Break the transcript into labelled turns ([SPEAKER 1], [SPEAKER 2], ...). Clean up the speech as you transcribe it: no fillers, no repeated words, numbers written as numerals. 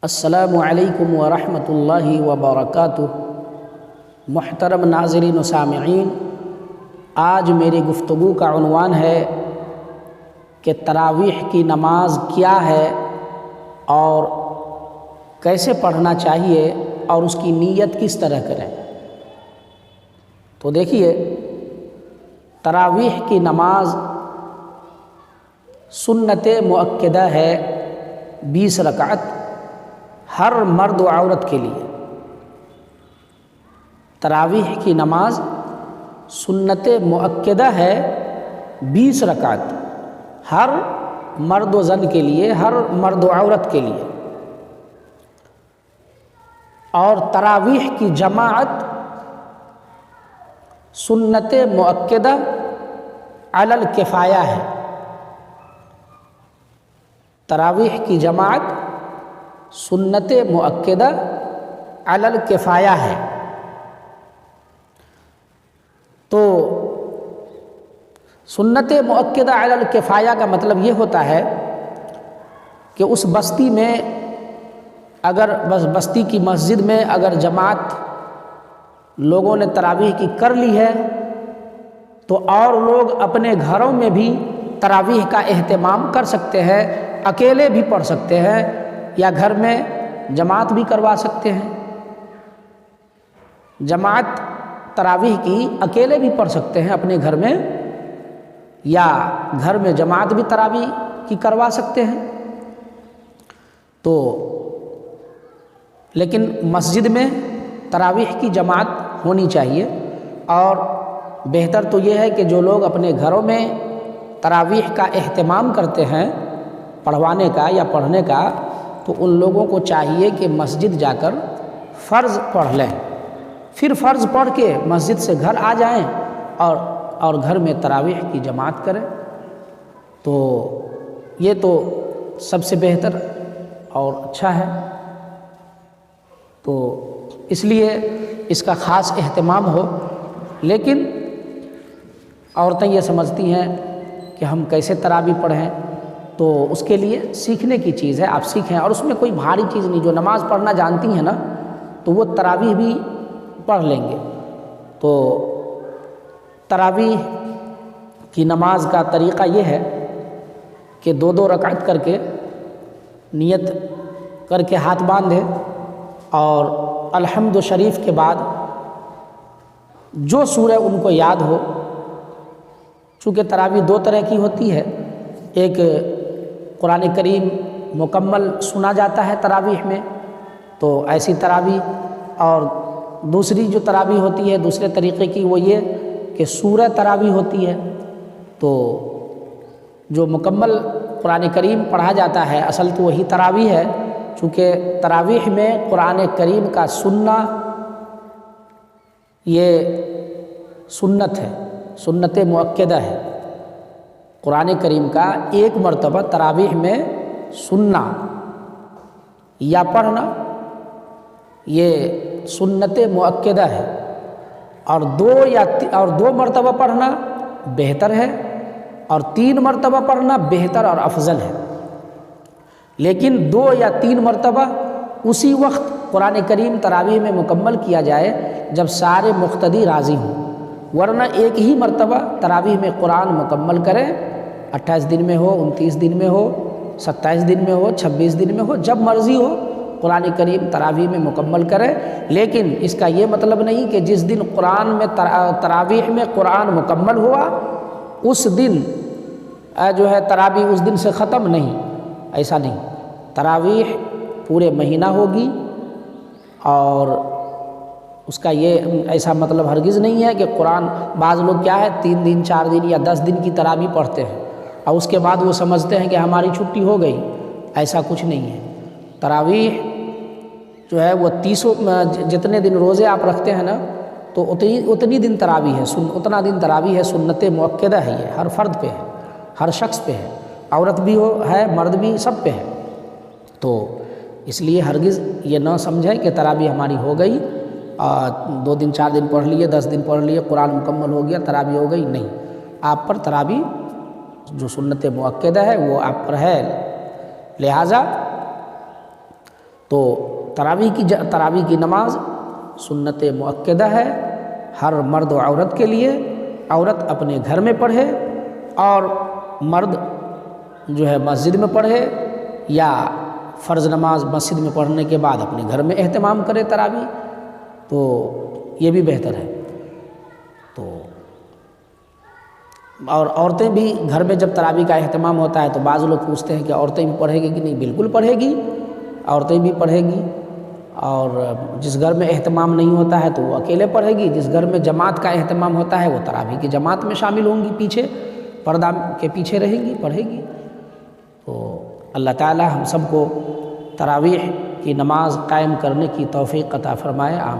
[SPEAKER 1] السلام علیکم ورحمۃ اللہ وبرکاتہ۔ محترم ناظرین و سامعین، آج میری گفتگو کا عنوان ہے کہ تراویح کی نماز کیا ہے اور کیسے پڑھنا چاہیے اور اس کی نیت کس طرح کریں۔ تو دیکھیے، تراویح کی نماز سنت مؤکدہ ہے 20 رکعت ہر مرد و عورت کے لیے۔ تراویح کی نماز سنت مؤکدہ ہے 20 رکعت ہر مرد و زن کے لیے، ہر مرد و عورت کے لیے۔ اور تراویح کی جماعت سنت مؤکدہ علی الکفایہ ہے۔ تراویح کی جماعت سنت مؤکدہ علی الکفایہ ہے۔ تو سنت مؤکدہ علی الکفایہ کا مطلب یہ ہوتا ہے کہ اس بستی میں اگر بستی کی مسجد میں اگر جماعت لوگوں نے تراویح کی کر لی ہے تو اور لوگ اپنے گھروں میں بھی تراویح کا اہتمام کر سکتے ہیں، اکیلے بھی پڑھ سکتے ہیں یا گھر میں جماعت بھی کروا سکتے ہیں۔ جماعت تراویح کی اکیلے بھی پڑھ سکتے ہیں اپنے گھر میں، یا گھر میں جماعت بھی تراویح کی کروا سکتے ہیں۔ تو لیکن مسجد میں تراویح کی جماعت ہونی چاہیے، اور بہتر تو یہ ہے کہ جو لوگ اپنے گھروں میں تراویح کا اہتمام کرتے ہیں پڑھوانے کا یا پڑھنے کا، تو ان لوگوں کو چاہیے کہ مسجد جا کر فرض پڑھ لیں، پھر فرض پڑھ کے مسجد سے گھر آ جائیں اور گھر میں تراویح کی جماعت کریں۔ تو یہ تو سب سے بہتر اور اچھا ہے۔ تو اس لیے اس کا خاص اہتمام ہو۔ لیکن عورتیں یہ سمجھتی ہیں کہ ہم کیسے تراویح پڑھیں، تو اس کے لیے سیکھنے کی چیز ہے، آپ سیکھیں، اور اس میں کوئی بھاری چیز نہیں۔ جو نماز پڑھنا جانتی ہیں نا تو وہ تراویح بھی پڑھ لیں گے۔ تو تراویح کی نماز کا طریقہ یہ ہے کہ 2 رکعت کر کے نیت کر کے ہاتھ باندھے، اور الحمد شریف کے بعد جو سورہ ان کو یاد ہو، چونکہ تراویح 2 طرح کی ہوتی ہے، ایک قرآن کریم مکمل سنا جاتا ہے تراویح میں، تو ایسی تراویح، اور دوسری جو تراویح ہوتی ہے دوسرے طریقے کی وہ یہ کہ سورہ تراویح ہوتی ہے۔ تو جو مکمل قرآن کریم پڑھا جاتا ہے اصل تو وہی تراویح ہے، چونکہ تراویح میں قرآن کریم کا سننا یہ سنت ہے، سنت مؤکدہ ہے۔ قرآن کریم کا ایک مرتبہ تراویح میں سننا یا پڑھنا یہ سنت مؤکدہ ہے، اور 2 مرتبہ پڑھنا بہتر ہے، اور 3 مرتبہ پڑھنا بہتر اور افضل ہے۔ لیکن 2 یا 3 مرتبہ اسی وقت قرآن کریم تراویح میں مکمل کیا جائے جب سارے مقتدی راضی ہوں، ورنہ ایک ہی مرتبہ تراویح میں قرآن مکمل کریں، 28 دن میں ہو، 29 دن میں ہو، 27 دن میں ہو، 26 دن میں ہو، جب مرضی ہو قرآن کریم تراویح میں مکمل کریں۔ لیکن اس کا یہ مطلب نہیں کہ جس دن قرآن میں تراویح میں قرآن مکمل ہوا اس دن جو ہے تراویح اس دن سے ختم نہیں، ایسا نہیں۔ تراویح پورے مہینہ ہوگی، اور اس کا یہ ایسا مطلب ہرگز نہیں ہے کہ قرآن، بعض لوگ کیا ہے 3 دن 4 دن یا 10 دن کی تراویح پڑھتے ہیں اور اس کے بعد وہ سمجھتے ہیں کہ ہماری چھٹی ہو گئی، ایسا کچھ نہیں ہے۔ تراویح جو ہے وہ 30 جتنے دن روزے آپ رکھتے ہیں نا تو اتنی دن تراویح ہے، اتنا دن تراویح ہے، سنت مؤکدہ ہے، یہ ہر فرد پہ ہے، ہر شخص پہ ہے، عورت بھی ہے مرد بھی، سب پہ ہے۔ تو اس لیے ہرگز یہ نہ سمجھیں کہ تراویح ہماری ہو گئی، 2 دن 4 دن پڑھ لیے، 10 دن پڑھ لیے، قرآن مکمل ہو گیا، تراویح ہو گئی، نہیں۔ آپ پر تراویح جو سنت مؤکدہ ہے وہ آپ پر ہے، لہٰذا تو تراویح کی نماز سنت مؤکدہ ہے، ہر مرد و عورت کے لیے۔ عورت اپنے گھر میں پڑھے اور مرد جو ہے مسجد میں پڑھے، یا فرض نماز مسجد میں پڑھنے کے بعد اپنے گھر میں اہتمام کرے تراویح، تو یہ بھی بہتر ہے۔ تو اور عورتیں بھی گھر میں جب تراویح کا اہتمام ہوتا ہے تو بعض لوگ پوچھتے ہیں کہ عورتیں بھی پڑھے گی کہ نہیں؟ بالکل پڑھے گی، عورتیں بھی پڑھے گی۔ اور جس گھر میں اہتمام نہیں ہوتا ہے تو وہ اکیلے پڑھے گی، جس گھر میں جماعت کا اہتمام ہوتا ہے وہ تراویح کی جماعت میں شامل ہوں گی، پیچھے پردہ کے پیچھے رہیں گی، پڑھے گی۔ تو اللہ تعالی ہم سب کو تراویح کی نماز قائم کرنے کی توفیق عطا فرمائے، آمین۔